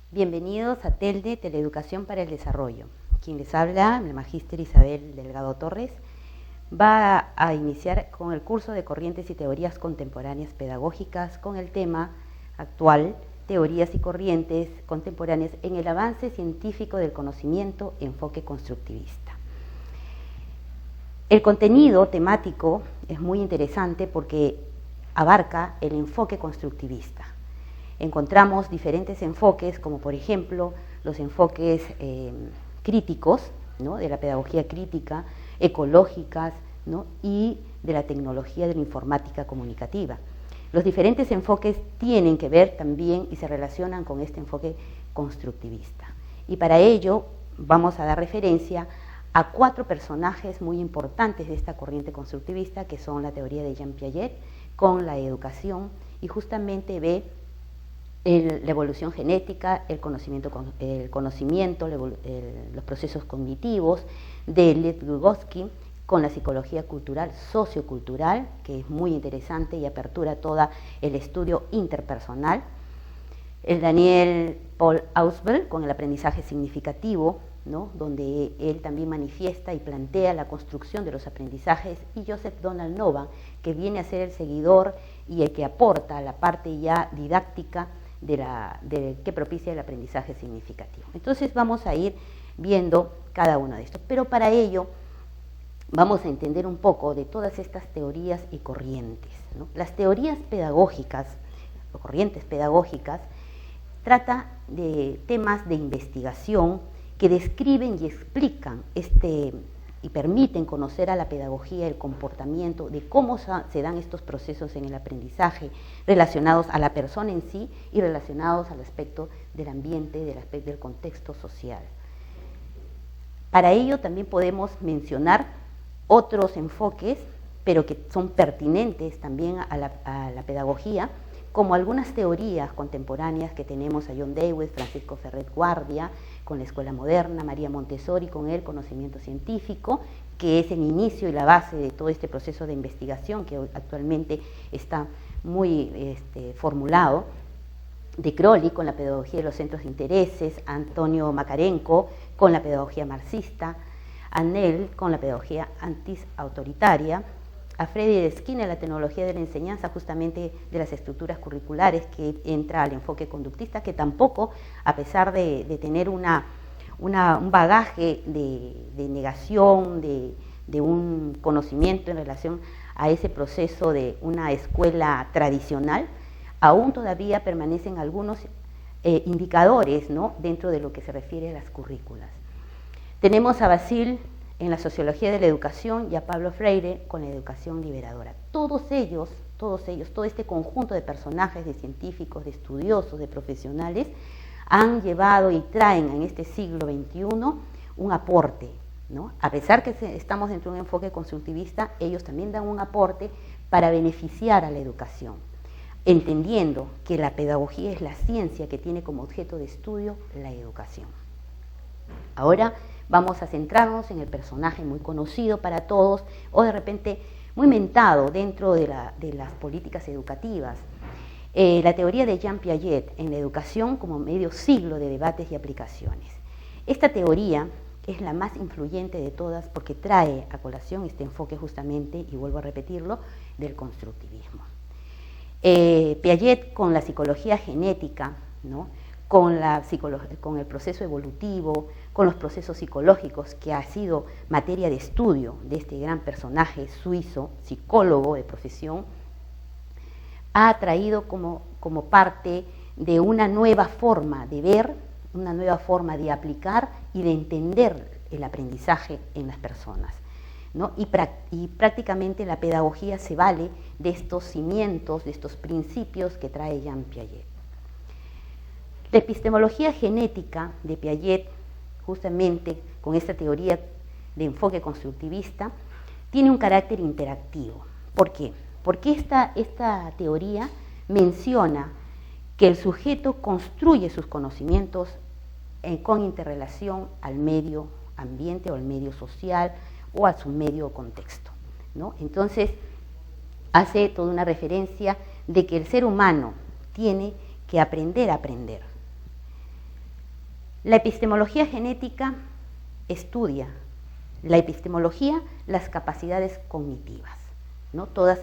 Bienvenidos a TELDE, Teleeducación para el Desarrollo. Quien les habla, la magíster Isabel Delgado Torres, va a iniciar con el curso de Corrientes y Teorías Contemporáneas Pedagógicas con el tema actual, Teorías y Corrientes Contemporáneas en el avance científico del conocimiento, enfoque constructivista. El contenido temático es muy interesante porque abarca el enfoque constructivista. Encontramos diferentes enfoques, como por ejemplo los enfoques críticos, ¿no?, de la pedagogía crítica, ecológicas, ¿no?, y de la tecnología de la informática comunicativa. Los diferentes enfoques tienen que ver también y se relacionan con este enfoque constructivista. Y para ello vamos a dar referencia a 4 personajes muy importantes de esta corriente constructivista, que son la teoría de Jean Piaget con la educación, y justamente ve la evolución genética, el conocimiento, los procesos cognitivos de Lev Vygotsky con la psicología cultural, sociocultural, que es muy interesante y apertura todo el estudio interpersonal. El Daniel Paul Ausubel con el aprendizaje significativo, ¿no?, donde él también manifiesta y plantea la construcción de los aprendizajes, y Joseph Donald Novan, que viene a ser el seguidor y el que aporta la parte ya didáctica que propicia el aprendizaje significativo. Entonces vamos a ir viendo cada uno de estos, pero para ello vamos a entender un poco de todas estas teorías y corrientes, ¿no? Las teorías pedagógicas o corrientes pedagógicas trata de temas de investigación que describen y explican y permiten conocer a la pedagogía, el comportamiento, de cómo se dan estos procesos en el aprendizaje, relacionados a la persona en sí y relacionados al aspecto del ambiente, del contexto social. Para ello también podemos mencionar otros enfoques, pero que son pertinentes también a la pedagogía, como algunas teorías contemporáneas que tenemos a John Dewey, Francisco Ferrer Guardia, con la escuela moderna, María Montessori con el conocimiento científico, que es el inicio y la base de todo este proceso de investigación que actualmente está muy formulado, de Crowley con la pedagogía de los centros de intereses, Antonio Makarenko con la pedagogía marxista, Annell con la pedagogía antiautoritaria, a Freddy Skinner la tecnología de la enseñanza, justamente de las estructuras curriculares, que entra al enfoque conductista, que tampoco, a pesar de tener un bagaje de negación, de un conocimiento en relación a ese proceso de una escuela tradicional, aún todavía permanecen algunos indicadores, ¿no?, dentro de lo que se refiere a las currículas. Tenemos a Basile en la sociología de la educación y a Pablo Freire con la educación liberadora. Todos ellos, todo este conjunto de personajes, de científicos, de estudiosos, de profesionales, han llevado y traen en este siglo XXI un aporte, ¿no? A pesar que estamos dentro de un enfoque constructivista, ellos también dan un aporte para beneficiar a la educación, entendiendo que la pedagogía es la ciencia que tiene como objeto de estudio la educación. Ahora vamos a centrarnos en el personaje muy conocido para todos, o de repente muy mentado dentro de las políticas educativas, la teoría de Jean Piaget en la educación como medio siglo de debates y aplicaciones. Esta teoría es la más influyente de todas porque trae a colación este enfoque justamente, y vuelvo a repetirlo, del constructivismo. Piaget con la psicología genética, ¿no?, con el proceso evolutivo, con los procesos psicológicos, que ha sido materia de estudio de este gran personaje suizo, psicólogo de profesión, ha traído como parte de una nueva forma de ver, una nueva forma de aplicar y de entender el aprendizaje en las personas, ¿no? Y prácticamente la pedagogía se vale de estos cimientos, de estos principios que trae Jean Piaget. La epistemología genética de Piaget, justamente con esta teoría de enfoque constructivista, tiene un carácter interactivo. ¿Por qué? Porque esta teoría menciona que el sujeto construye sus conocimientos con interrelación al medio ambiente o al medio social o a su medio contexto, ¿no? Entonces, hace toda una referencia de que el ser humano tiene que aprender a aprender. La epistemología genética estudia las capacidades cognitivas, ¿no? Todas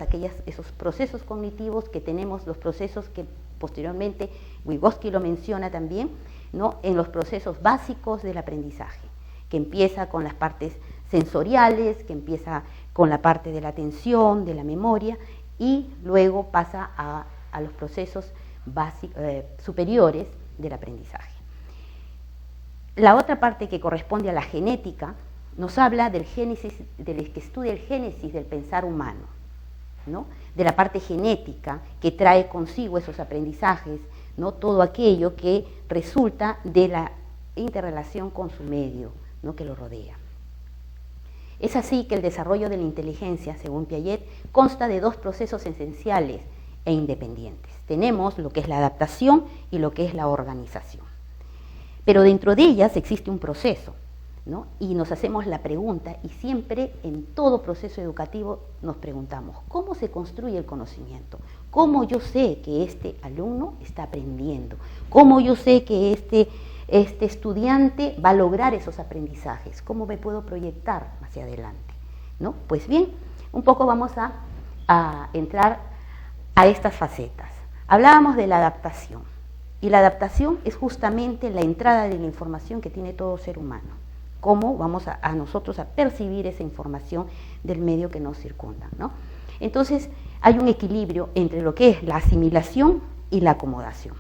esos procesos cognitivos que tenemos, los procesos que posteriormente Vygotsky lo menciona también, ¿no? En los procesos básicos del aprendizaje, que empieza con las partes sensoriales, que empieza con la parte de la atención, de la memoria, y luego pasa a los procesos superiores del aprendizaje. La otra parte que corresponde a la genética nos habla del que estudia el génesis del pensar humano, ¿no? De la parte genética que trae consigo esos aprendizajes, ¿no? Todo aquello que resulta de la interrelación con su medio, ¿no? Que lo rodea. Es así que el desarrollo de la inteligencia, según Piaget, consta de dos procesos esenciales e independientes. Tenemos lo que es la adaptación y lo que es la organización. Pero dentro de ellas existe un proceso, ¿no? Y nos hacemos la pregunta, y siempre en todo proceso educativo nos preguntamos, ¿cómo se construye el conocimiento? ¿Cómo yo sé que este alumno está aprendiendo? ¿Cómo yo sé que este estudiante va a lograr esos aprendizajes? ¿Cómo me puedo proyectar hacia adelante? ¿No? Pues bien, un poco vamos a entrar a estas facetas. Hablábamos de la adaptación, y la adaptación es justamente la entrada de la información que tiene todo ser humano. Cómo vamos a nosotros a percibir esa información del medio que nos circunda, ¿no? Entonces, hay un equilibrio entre lo que es la asimilación y la acomodación.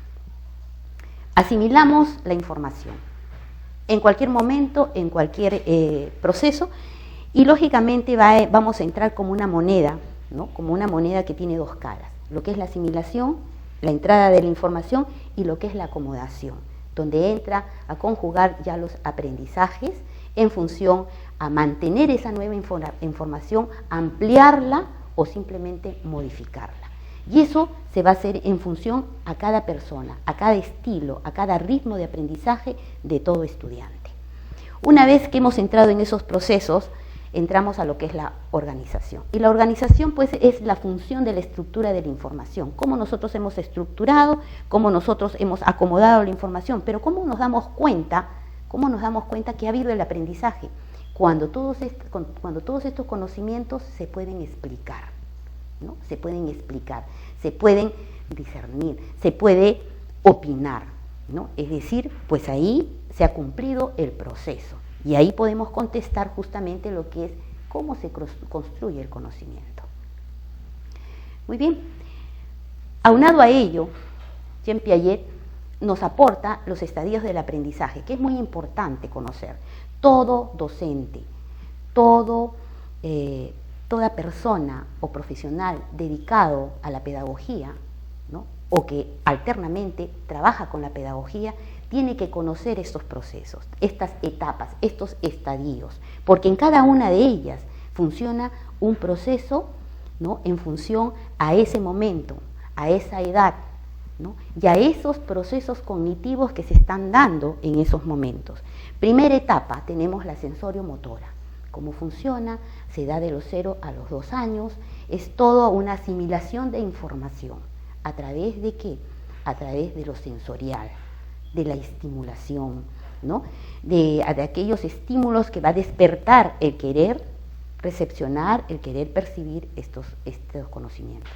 Asimilamos la información en cualquier momento, en cualquier proceso, y lógicamente vamos a entrar como una moneda, ¿no? Como una moneda que tiene dos caras, lo que es la asimilación, la entrada de la información, y lo que es la acomodación, donde entra a conjugar ya los aprendizajes en función a mantener esa nueva información, ampliarla o simplemente modificarla. Y eso se va a hacer en función a cada persona, a cada estilo, a cada ritmo de aprendizaje de todo estudiante. Una vez que hemos entrado en esos procesos, entramos a lo que es la organización. Y la organización, pues, es la función de la estructura de la información. Cómo nosotros hemos estructurado, cómo nosotros hemos acomodado la información, pero cómo nos damos cuenta que ha habido el aprendizaje, cuando todos estos conocimientos se pueden explicar, ¿no? Se pueden explicar, se pueden discernir, se puede opinar, ¿no? Es decir, pues ahí se ha cumplido el proceso, y ahí podemos contestar justamente lo que es cómo se construye el conocimiento. Muy bien, aunado a ello, Jean Piaget nos aporta los estadios del aprendizaje, que es muy importante conocer. Todo docente, toda persona o profesional dedicado a la pedagogía, ¿no? O que alternamente trabaja con la pedagogía, tiene que conocer estos procesos, estas etapas, estos estadios, porque en cada una de ellas funciona un proceso, ¿no? En función a ese momento, a esa edad, ¿no? Y a esos procesos cognitivos que se están dando en esos momentos. Primera etapa, tenemos la sensorio-motora. ¿Cómo funciona? Se da de los 0 a los 2 años, es toda una asimilación de información. ¿A través de qué? A través de lo sensorial, de la estimulación, ¿no? De aquellos estímulos que va a despertar el querer recepcionar, el querer percibir estos conocimientos.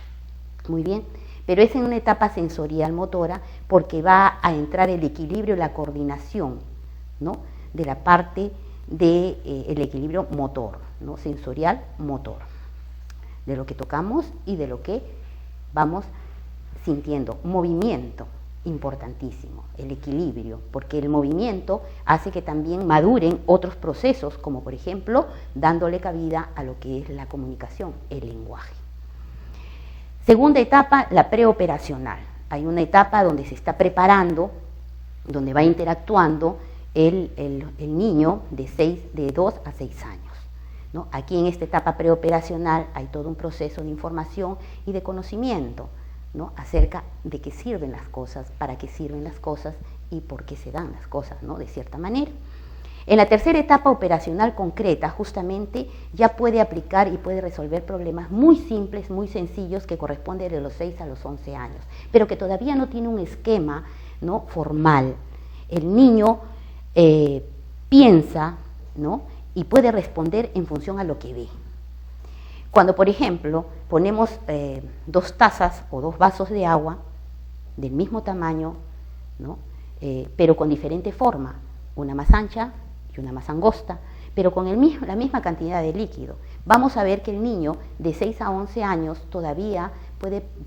Muy bien, pero es en una etapa sensorial motora, porque va a entrar el equilibrio y la coordinación, ¿no? De la parte del equilibrio motor, ¿no? Sensorial motor, de lo que tocamos y de lo que vamos sintiendo. Movimiento, importantísimo, el equilibrio, porque el movimiento hace que también maduren otros procesos, como por ejemplo dándole cabida a lo que es la comunicación, el lenguaje. Segunda etapa, la preoperacional. Hay una etapa donde se está preparando, donde va interactuando el niño de 2 a 6 años, ¿no? Aquí en esta etapa preoperacional hay todo un proceso de información y de conocimiento, ¿no? Acerca de qué sirven las cosas, para qué sirven las cosas y por qué se dan las cosas, ¿no? De cierta manera. En la tercera etapa operacional concreta, justamente, ya puede aplicar y puede resolver problemas muy simples, muy sencillos, que corresponden de los 6 a los 11 años, pero que todavía no tiene un esquema, ¿no? Formal. El niño piensa, ¿no?, y puede responder en función a lo que ve. Cuando, por ejemplo, ponemos 2 tazas o 2 vasos de agua del mismo tamaño, ¿no?, pero con diferente forma, una más ancha y una más angosta, pero con la misma cantidad de líquido, vamos a ver que el niño de 6 a 11 años todavía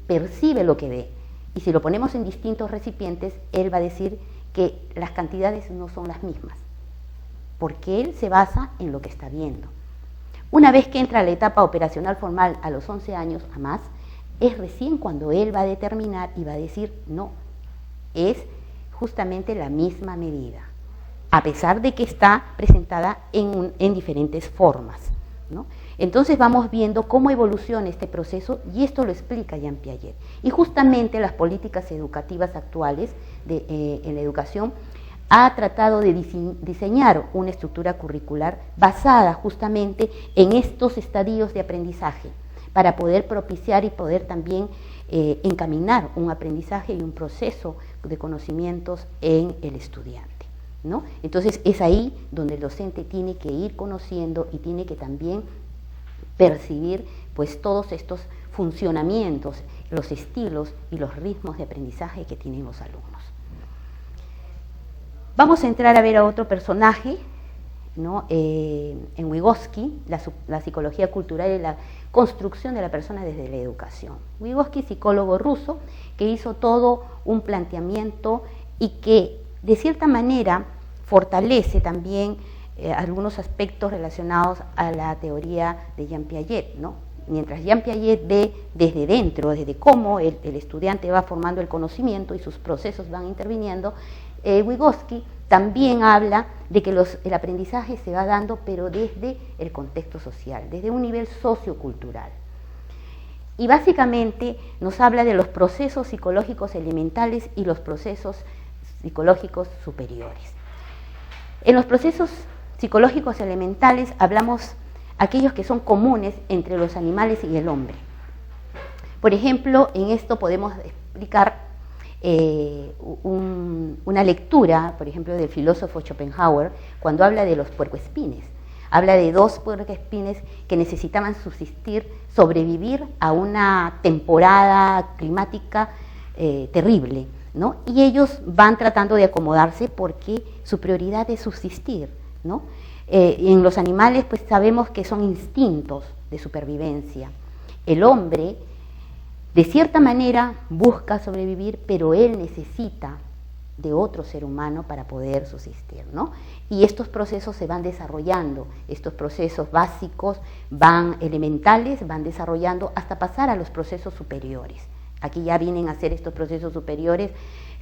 percibe lo que ve. Y si lo ponemos en distintos recipientes, él va a decir que las cantidades no son las mismas, porque él se basa en lo que está viendo. Una vez que entra a la etapa operacional formal a los 11 años a más, es recién cuando él va a determinar y va a decir, no, es justamente la misma medida, a pesar de que está presentada en diferentes formas, ¿no? Entonces vamos viendo cómo evoluciona este proceso y esto lo explica Jean Piaget. Y justamente las políticas educativas actuales en la educación ha tratado de diseñar una estructura curricular basada justamente en estos estadios de aprendizaje para poder propiciar y poder también encaminar un aprendizaje y un proceso de conocimientos en el estudiante, ¿no? Entonces es ahí donde el docente tiene que ir conociendo y tiene que también percibir pues todos estos funcionamientos, los estilos y los ritmos de aprendizaje que tienen los alumnos. Vamos a entrar a ver a otro personaje, ¿no?, en Vygotsky, la psicología cultural y la construcción de la persona desde la educación. Vygotsky, psicólogo ruso, que hizo todo un planteamiento y que de cierta manera fortalece también algunos aspectos relacionados a la teoría de Jean Piaget, ¿no? Mientras Jean Piaget ve desde dentro, desde cómo el estudiante va formando el conocimiento y sus procesos van interviniendo, Vygotsky también habla de que el aprendizaje se va dando, pero desde el contexto social, desde un nivel sociocultural. Y básicamente nos habla de los procesos psicológicos elementales y los procesos psicológicos superiores. En los procesos psicológicos elementales hablamos aquellos que son comunes entre los animales y el hombre. Por ejemplo, en esto podemos explicar una lectura, por ejemplo, del filósofo Schopenhauer, cuando habla de los puercoespines. Habla de 2 puercoespines que necesitaban subsistir, sobrevivir a una temporada climática terrible, ¿no? Y ellos van tratando de acomodarse porque su prioridad es subsistir, ¿no? En los animales pues sabemos que son instintos de supervivencia. El hombre de cierta manera busca sobrevivir, pero él necesita de otro ser humano para poder subsistir, ¿no? Y estos procesos se van desarrollando, estos procesos básicos elementales, van desarrollando hasta pasar a los procesos superiores. Aquí ya vienen a ser estos procesos superiores,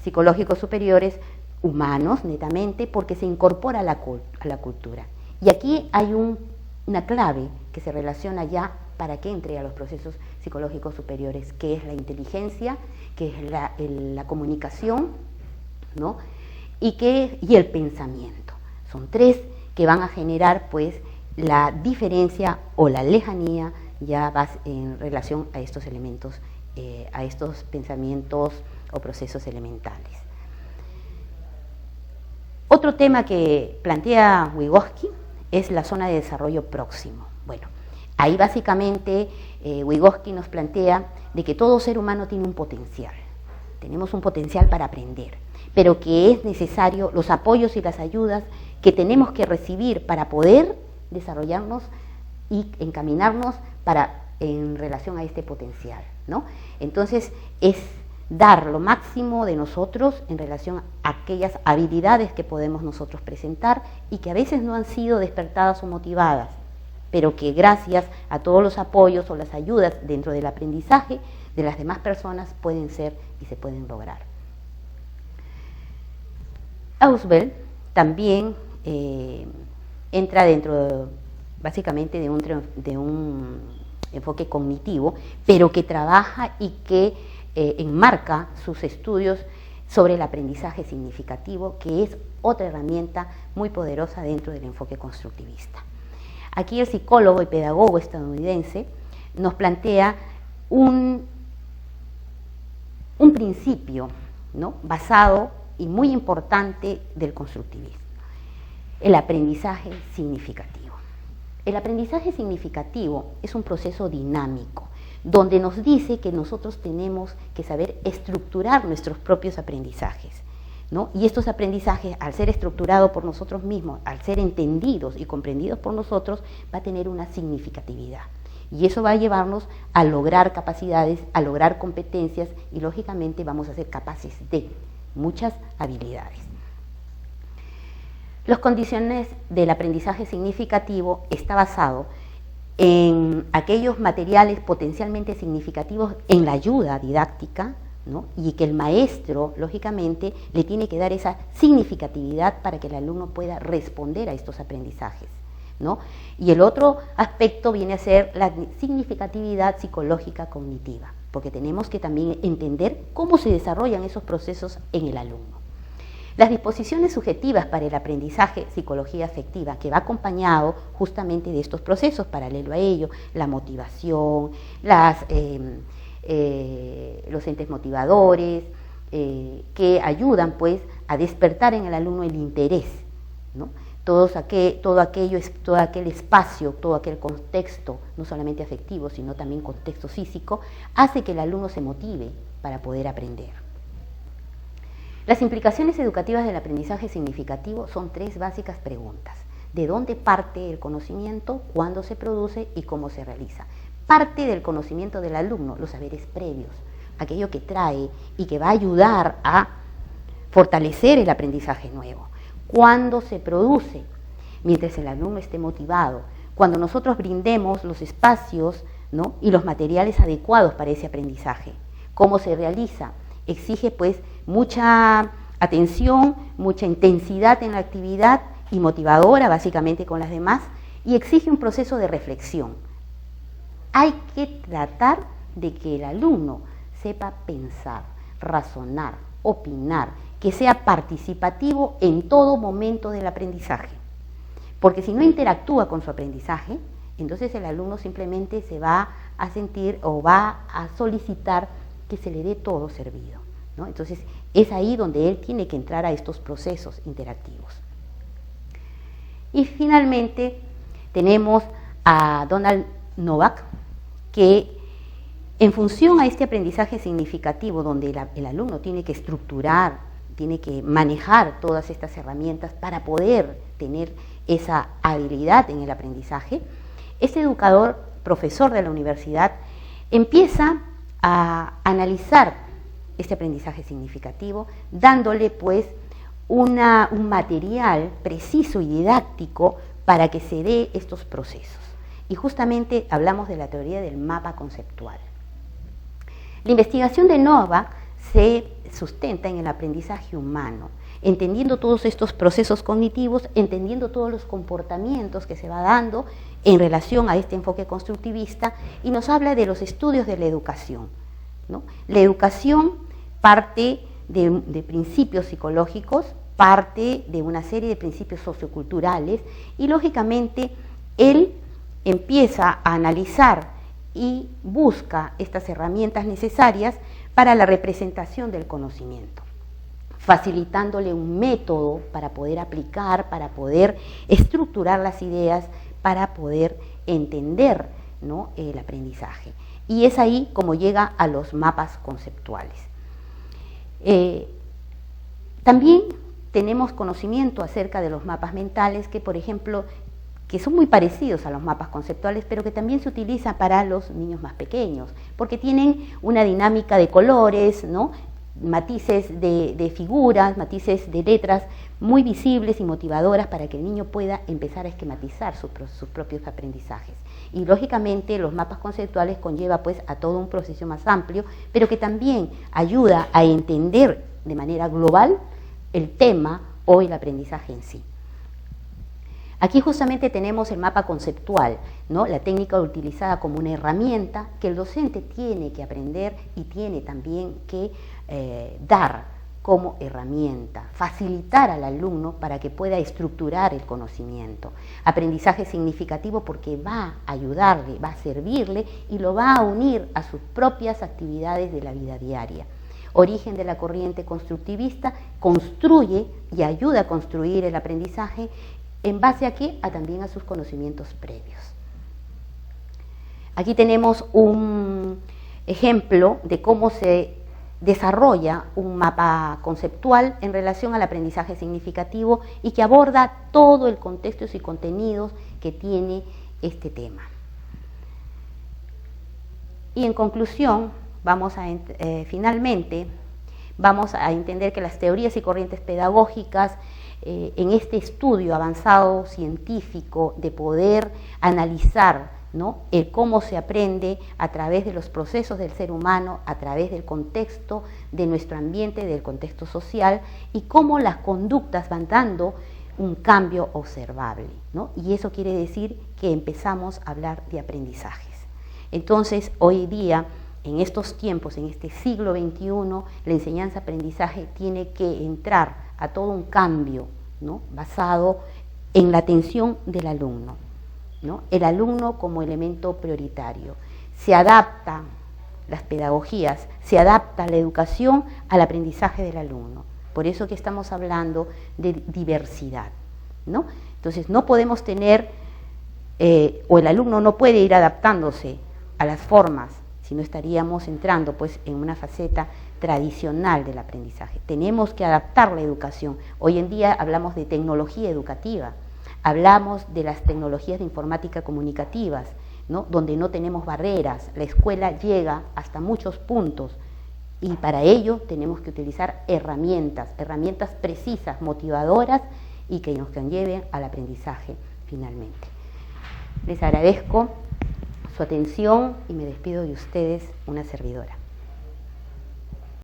psicológicos superiores, humanos netamente, porque se incorpora a la cultura. Y aquí hay una clave que se relaciona ya para que entre a los procesos psicológicos superiores, que es la inteligencia, que es la comunicación, ¿no?, y el pensamiento. Son 3 que van a generar pues la diferencia o la lejanía ya en relación a estos elementos, a estos pensamientos o procesos elementales. Otro tema que plantea Vygotsky es la zona de desarrollo próximo. Bueno, ahí básicamente Vygotsky nos plantea de que todo ser humano tiene un potencial. Tenemos un potencial para aprender, pero que es necesario los apoyos y las ayudas que tenemos que recibir para poder desarrollarnos y encaminarnos en relación a este potencial, ¿no? Entonces es dar lo máximo de nosotros en relación a aquellas habilidades que podemos nosotros presentar y que a veces no han sido despertadas o motivadas, pero que gracias a todos los apoyos o las ayudas dentro del aprendizaje de las demás personas pueden ser y se pueden lograr. Ausubel también entra dentro básicamente de un enfoque cognitivo, pero que trabaja y que enmarca sus estudios sobre el aprendizaje significativo, que es otra herramienta muy poderosa dentro del enfoque constructivista. Aquí el psicólogo y pedagogo estadounidense nos plantea un principio, ¿no?, basado y muy importante del constructivismo. el aprendizaje significativo. El aprendizaje significativo es un proceso dinámico, donde nos dice que nosotros tenemos que saber estructurar nuestros propios aprendizajes, ¿no? Y estos aprendizajes, al ser estructurados por nosotros mismos, al ser entendidos y comprendidos por nosotros, va a tener una significatividad. Y eso va a llevarnos a lograr capacidades, a lograr competencias y, lógicamente, vamos a ser capaces de muchas habilidades. Las condiciones del aprendizaje significativo está basado en aquellos materiales potencialmente significativos en la ayuda didáctica, ¿no? Y que el maestro, lógicamente, le tiene que dar esa significatividad para que el alumno pueda responder a estos aprendizajes, ¿no? Y el otro aspecto viene a ser la significatividad psicológica cognitiva, porque tenemos que también entender cómo se desarrollan esos procesos en el alumno. Las disposiciones subjetivas para el aprendizaje, psicología afectiva, que va acompañado justamente de estos procesos, paralelo a ello, la motivación, los entes motivadores, que ayudan pues a despertar en el alumno el interés, ¿no? Todo aquel espacio, todo aquel contexto, no solamente afectivo, sino también contexto físico, hace que el alumno se motive para poder aprender. Las implicaciones educativas del aprendizaje significativo son 3 básicas preguntas: ¿de dónde parte el conocimiento? ¿Cuándo se produce? ¿Y cómo se realiza? Parte del conocimiento del alumno, los saberes previos, aquello que trae y que va a ayudar a fortalecer el aprendizaje nuevo. ¿Cuándo se produce? Mientras el alumno esté motivado, cuando nosotros brindemos los espacios, ¿no? Y los materiales adecuados para ese aprendizaje. ¿Cómo se realiza? Exige pues mucha atención, mucha intensidad en la actividad y motivadora básicamente con las demás, y exige un proceso de reflexión. Hay que tratar de que el alumno sepa pensar, razonar, opinar, que sea participativo en todo momento del aprendizaje. Porque si no interactúa con su aprendizaje, entonces el alumno simplemente se va a sentir o va a solicitar que se le dé todo servido, ¿no? Entonces es ahí donde él tiene que entrar a estos procesos interactivos. Y finalmente tenemos a Donald Novak, que en función a este aprendizaje significativo, donde el alumno tiene que estructurar, tiene que manejar todas estas herramientas para poder tener esa habilidad en el aprendizaje, este educador, profesor de la universidad, empieza a analizar este aprendizaje significativo, dándole pues un material preciso y didáctico para que se dé estos procesos. Y justamente hablamos de la teoría del mapa conceptual. La investigación de Novak se sustenta en el aprendizaje humano, entendiendo todos estos procesos cognitivos, entendiendo todos los comportamientos que se va dando en relación a este enfoque constructivista, y nos habla de los estudios de la educación, ¿no? La educación parte de principios psicológicos, parte de una serie de principios socioculturales, y lógicamente él empieza a analizar y busca estas herramientas necesarias para la representación del conocimiento, facilitándole un método para poder aplicar, para poder estructurar las ideas, para poder entender, ¿no?, el aprendizaje. Y es ahí como llega a los mapas conceptuales. También tenemos conocimiento acerca de los mapas mentales que, por ejemplo, que son muy parecidos a los mapas conceptuales, pero que también se utilizan para los niños más pequeños, porque tienen una dinámica de colores, ¿no?, matices de figuras, matices de letras muy visibles y motivadoras para que el niño pueda empezar a esquematizar sus propios aprendizajes. Y lógicamente los mapas conceptuales conlleva pues a todo un proceso más amplio, pero que también ayuda a entender de manera global el tema o el aprendizaje en sí. Aquí justamente tenemos el mapa conceptual, ¿no?, la técnica utilizada como una herramienta que el docente tiene que aprender y tiene también que dar como herramienta, facilitar al alumno para que pueda estructurar el conocimiento. Aprendizaje significativo porque va a ayudarle, va a servirle y lo va a unir a sus propias actividades de la vida diaria. Origen de la corriente constructivista, construye y ayuda a construir el aprendizaje ¿En base a qué? También a sus conocimientos previos. Aquí tenemos un ejemplo de cómo se desarrolla un mapa conceptual en relación al aprendizaje significativo y que aborda todo el contexto y contenidos que tiene este tema. Y en conclusión, finalmente, vamos a entender que las teorías y corrientes pedagógicas en este estudio avanzado científico de poder analizar, ¿no?, el cómo se aprende a través de los procesos del ser humano, a través del contexto de nuestro ambiente, del contexto social, y cómo las conductas van dando un cambio observable, ¿no? Y eso quiere decir que empezamos a hablar de aprendizajes. Entonces, hoy día, en estos tiempos, en este siglo XXI, la enseñanza-aprendizaje tiene que entrar a todo un cambio, ¿no?, basado en la atención del alumno, ¿no? El alumno como elemento prioritario. Se adapta las pedagogías, se adapta la educación al aprendizaje del alumno. Por eso que estamos hablando de diversidad, ¿no? Entonces no podemos tener, o el alumno no puede ir adaptándose a las formas, si no estaríamos entrando pues en una faceta tradicional del aprendizaje. Tenemos que adaptar la educación. Hoy en día hablamos de tecnología educativa, hablamos de las tecnologías de informática comunicativas, ¿no?, donde no tenemos barreras, la escuela llega hasta muchos puntos y para ello tenemos que utilizar herramientas precisas, motivadoras y que nos conlleven al aprendizaje finalmente. Les agradezco su atención y me despido de ustedes, una servidora.